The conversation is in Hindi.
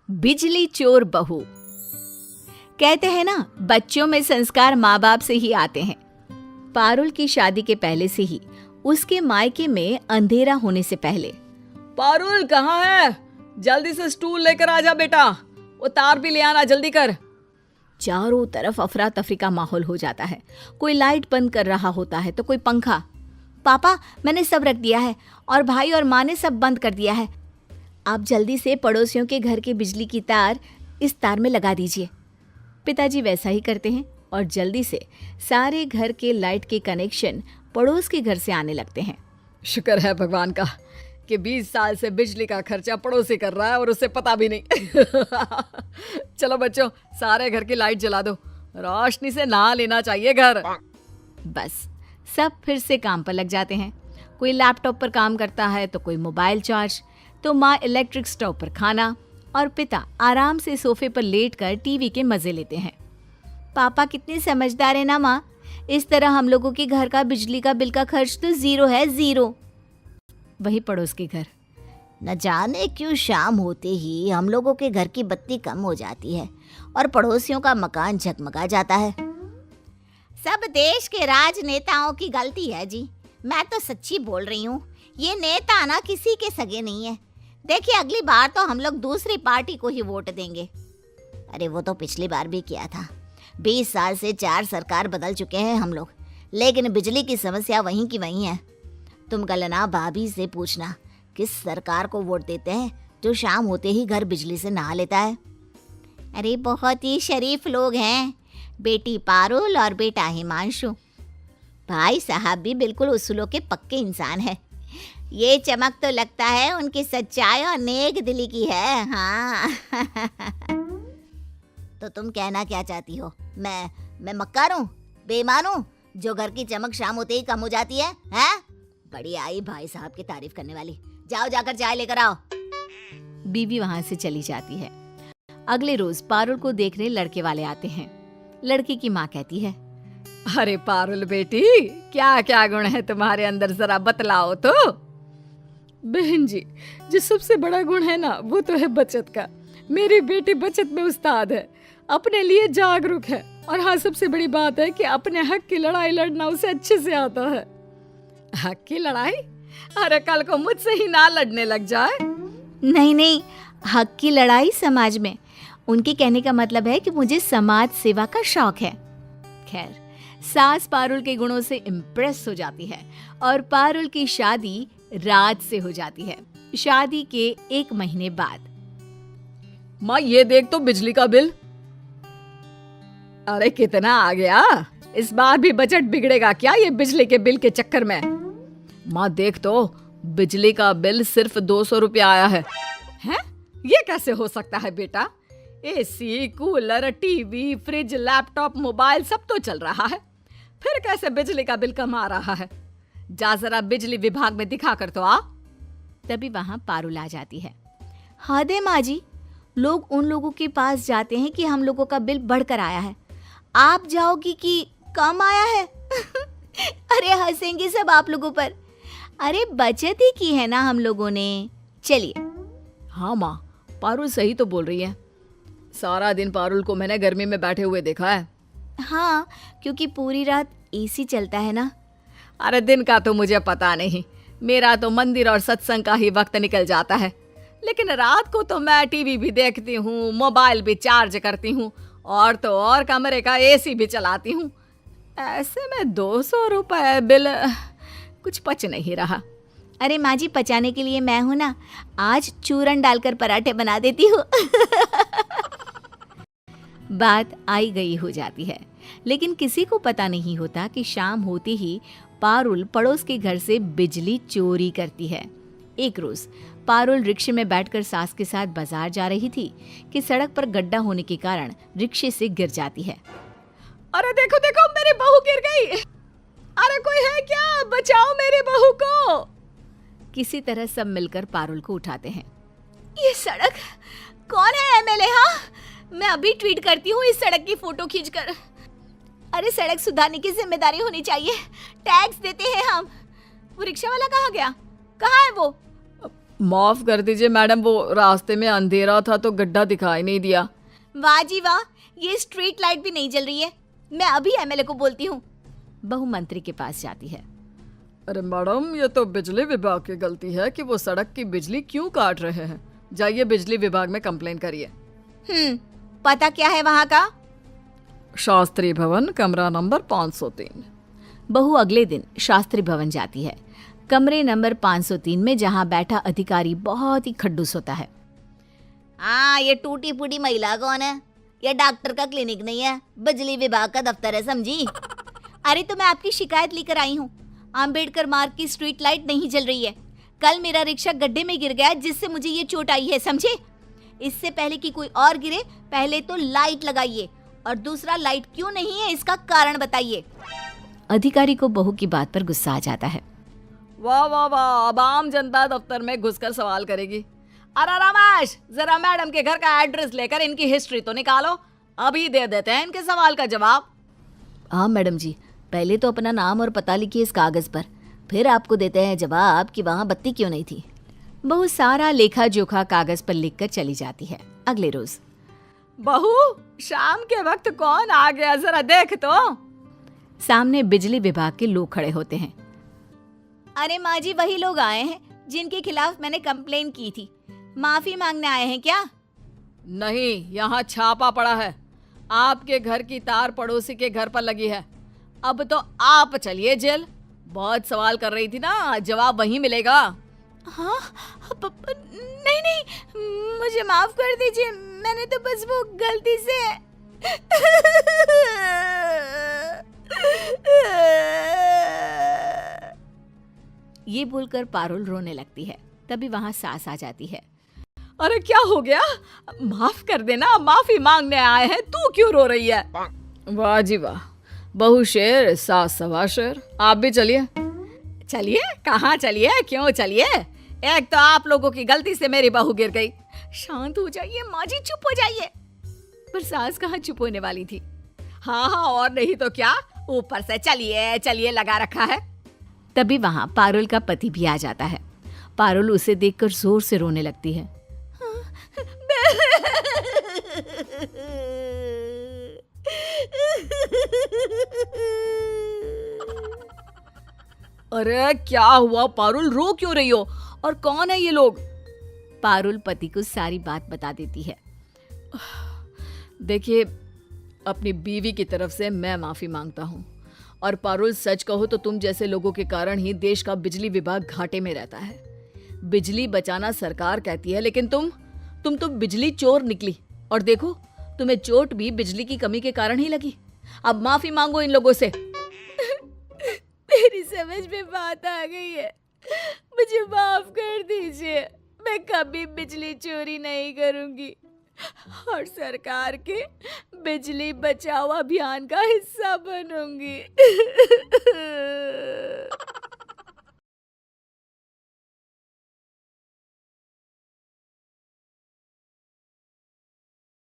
बिजली चोर बहू। कहते हैं ना, बच्चों में संस्कार माँ बाप से ही आते हैं। पारुल की शादी के पहले से ही उसके मायके में अंधेरा होने से पहले, पारुल कहाँ है? जल्दी से स्टूल लेकर आ जा बेटा, वो तार भी ले आना, जल्दी कर। चारों तरफ अफरा तफरी का माहौल हो जाता है। कोई लाइट बंद कर रहा होता है तो कोई पंखा। पापा, मैंने सब रख दिया है और भाई और माँ ने सब बंद कर दिया है। आप जल्दी से पड़ोसियों के घर की बिजली की तार इस तार में लगा दीजिए। पिताजी वैसा ही करते हैं और जल्दी से सारे घर के लाइट के कनेक्शन पड़ोस के घर से आने लगते हैं। शुक्र है भगवान का कि 20 साल से बिजली का खर्चा पड़ोसी कर रहा है और उसे पता भी नहीं। चलो बच्चों, सारे घर की लाइट जला दो, रोशनी से नहा लेना चाहिए घर। बस सब फिर से काम पर लग जाते हैं। कोई लैपटॉप पर काम करता है तो कोई मोबाइल चार्ज, तो माँ इलेक्ट्रिक स्टोव पर खाना और पिता आराम से सोफे पर लेटकर टीवी के मजे लेते हैं। पापा कितने समझदार है ना माँ, इस तरह हम लोगों के घर का बिजली का बिल का खर्च तो 0 है, 0। वही पड़ोस के घर, न जाने क्यों शाम होते ही हम लोगों के घर की बत्ती कम हो जाती है और पड़ोसियों का मकान झगमगा जाता है। सब देश के राजनेताओं की गलती है जी, मैं तो सच्ची बोल रही हूँ। ये नेता ना किसी के सगे नहीं है। देखिए, अगली बार तो हम लोग दूसरी पार्टी को ही वोट देंगे। अरे वो तो पिछली बार भी किया था। 20 साल से 4 सरकार बदल चुके हैं हम लोग, लेकिन बिजली की समस्या वहीं की वहीं है। तुम कल भाभी से पूछना किस सरकार को वोट देते हैं जो शाम होते ही घर बिजली से नहा लेता है। अरे बहुत ही शरीफ लोग हैं, बेटी पारुल और बेटा हिमांशु। भाई साहब भी बिल्कुल उसूलों के पक्के इंसान है। ये चमक तो लगता है उनकी सच्चाई और नेक दिली की है। हाँ। तो तुम कहना क्या चाहती हो? मैं मक्कार हूँ, बेईमान हूँ, जो घर की चमक शाम होते ही कम हो जाती है? हैं? बड़ी आई भाई साहब की तारीफ करने वाली। जाओ जाकर चाय लेकर आओ। बीवी वहां से चली जाती है। अगले रोज पारुल को देखने लड़के वाले आते हैं। लड़की की माँ कहती है, अरे पारुल बेटी, क्या क्या गुण है तुम्हारे अंदर, जरा बतलाओ तो। बहन जी, जो सबसे बड़ा गुण है ना, वो तो है बचत का। मेरी बेटी बचत में उस्ताद है, अपने लिए जागरूक है, और हाँ, सबसे बड़ी बात है कि अपने हक की लड़ाई लड़ना उसे अच्छे से आता है। हक की लड़ाई? अरे कल को मुझसे ही ना लड़ने लग जाए। नहीं, हक की लड़ाई समाज में। उनके कहने का मतलब है कि मुझे समाज सेवा का शौक है। खैर, सास पारुल के गुणों से इम्प्रेस हो जाती है और पारुल की शादी राज से हो जाती है। शादी के 1 महीने बाद, माँ ये देख तो बिजली का बिल। अरे कितना आ गया? इस बार भी बजट बिगड़ेगा क्या ये बिजली के बिल के चक्कर में? माँ देख तो, बिजली का बिल सिर्फ 200 रुपया आया है। हैं? ये कैसे हो सकता है बेटा? AC, cooler, TV, fridge, laptop, mobile सब तो चल रहा है, फिर कैसे बिजली का बिल कम आ रहा है? जा जरा बिजली विभाग में दिखा कर तो आ। तभी वहां पारुल आ जाती है। हद है माँ जी, लोग उन लोगों के पास जाते हैं कि हम लोगों का बिल बढ़कर आया है, आप जाओगी कि कम आया है? अरे हंसेंगे सब आप लोगों पर। अरे बचत ही की है ना हम लोगों ने। चलिए। हाँ माँ, पारुल सही तो बोल रही है। सारा दिन पारुल को मैंने गर्मी में बैठे हुए देखा है। हाँ, क्योंकि पूरी रात एसी चलता है ना। अरे दिन का तो मुझे पता नहीं, मेरा तो मंदिर और सत्संग का ही वक्त निकल जाता है, लेकिन रात को तो मैं टीवी भी देखती हूँ, मोबाइल भी चार्ज करती हूँ, और तो और कमरे का एसी भी चलाती हूँ। ऐसे में 200 रुपए बिल कुछ पच नहीं रहा। अरे माँ जी, पचाने के लिए मैं हूँ ना, आज चूरन डालकर पराठे बना देती हूँ। बात आई गई हो जाती है, लेकिन किसी को पता नहीं होता कि शाम होते ही पारुल पड़ोस के घर से बिजली चोरी करती है। एक रोज पारुल रिक्शे में बैठकर सास के साथ बाजार जा रही थी कि सड़क पर गड्ढा होने के कारण रिक्शे से गिर जाती है। अरे देखो देखो, मेरी बहू गिर गई। अरे कोई है क्या? बचाओ मेरी बहू को। किसी तरह सब मिलकर पारुल को उठाते हैं। ये सड़क कौन है एमएलए? हाँ, मैं अभी ट्वीट करती हूँ इस सड़क की फोटो खींचकर। अरे सड़क सुधारने की जिम्मेदारी होनी चाहिए, टैक्स देते हैं हम। वो रिक्शा वाला कहाँ गया? कहाँ है वो? माफ कर दीजिए मैडम, वो रास्ते में अंधेरा था तो गड्ढा दिखाई नहीं दिया। वाह जी वाह, ये स्ट्रीट लाइट भी नहीं जल रही है। मैं अभी एमएलए को बोलती हूँ। बहू मंत्री के पास जाती है। अरे मैडम, ये तो बिजली विभाग की गलती है कि वो सड़क की बिजली क्यों काट रहे हैं। जाइए बिजली विभाग में कंप्लेन करिए। पता क्या है वहाँ का? शास्त्री भवन, कमरा नंबर 503। बहू अगले दिन शास्त्री भवन जाती है। कमरे नंबर 503 में जहाँ बैठा अधिकारी बहुत ही खड्डूस होता है। हाँ, ये टूटी फूटी महिला कौन है? ये डॉक्टर का क्लिनिक नहीं है, बिजली विभाग का दफ्तर है, समझी? अरे तो मैं आपकी शिकायत लेकर आई हूँ। आम्बेडकर मार्ग की स्ट्रीट लाइट नहीं जल रही है। कल मेरा रिक्शा गड्ढे में गिर गया जिससे मुझे ये चोट आई है, समझे? इससे पहले कि कोई और गिरे, पहले तो लाइट लगाइए, और दूसरा लाइट क्यों नहीं है इसका कारण बताइए। अधिकारी को बहू की बात पर गुस्सा आ जाता है। वाह वाह वाह, अब आम जनता दफ्तर में घुसकर सवाल करेगी। अरे रमेश, जरा मैडम के घर का एड्रेस लेकर इनकी हिस्ट्री तो निकालो, अभी दे देते हैं इनके सवाल का जवाब। हाँ मैडम जी, पहले तो अपना नाम और पता लिखिए इस कागज पर, फिर आपको देते हैं जवाब कि वहाँ बत्ती क्यों नहीं थी। बहू सारा लेखा जोखा कागज पर लिखकर चली जाती है। अगले रोज, बहू, शाम के वक्त कौन आ गया, जरा देख तो। सामने बिजली विभाग के लोग खड़े होते हैं। अरे माँ जी, वही लोग आए हैं जिनके खिलाफ मैंने कंप्लेन की थी। माफी मांगने आए हैं क्या? नहीं, यहाँ छापा पड़ा है। आपके घर की तार पड़ोसी के घर पर लगी है। अब तो आप चलिए जेल। बहुत सवाल कर रही थी ना, जवाब वहीं मिलेगा। हाँ, नहीं नहीं, मुझे माफ कर दीजिए, मैंने तो बस वो गलती से। ये बोलकर पारुल रोने लगती है। तभी वहां सास आ जाती है। अरे क्या हो गया? माफ कर देना, माफी मांगने आए हैं, तू क्यों रो रही है? वाह जी वाह, बहू शेर, सास सवा शेर। आप भी चलिए। चलिए? कहाँ चलिए, क्यों चलिए? एक तो आप लोगों की गलती से मेरी बहू गिर गई। शांत हो जाइए माँ जी, चुप हो जाइए। पर सास कहाँ चुप होने वाली थी। हाँ हाँ, और नहीं तो क्या, ऊपर से चलिए चलिए लगा रखा है। तभी वहां पारुल का पति भी आ जाता है। पारुल उसे देखकर जोर से रोने लगती है। अरे क्या हुआ पारुल, रो क्यों रही हो? और कौन है ये लोग? पारुल पति को सारी बात बता देती है। देखिए, अपनी बीवी की तरफ से मैं माफी मांगता हूँ। और पारुल, सच कहो तो तुम जैसे लोगों के कारण ही देश का बिजली विभाग घाटे में रहता है। बिजली बचाना सरकार कहती है, लेकिन तुम तो बिजली चोर निकली। और देखो, तुम्हें चोट भी बिजली की कमी के कारण ही लगी। अब माफी मांगो इन लोगों से। मेरी समझ में बात आ गई है, मुझे माफ कर दीजिए। मैं कभी बिजली चोरी नहीं करूंगी और सरकार के बिजली बचाओ अभियान का हिस्सा बनूंगी।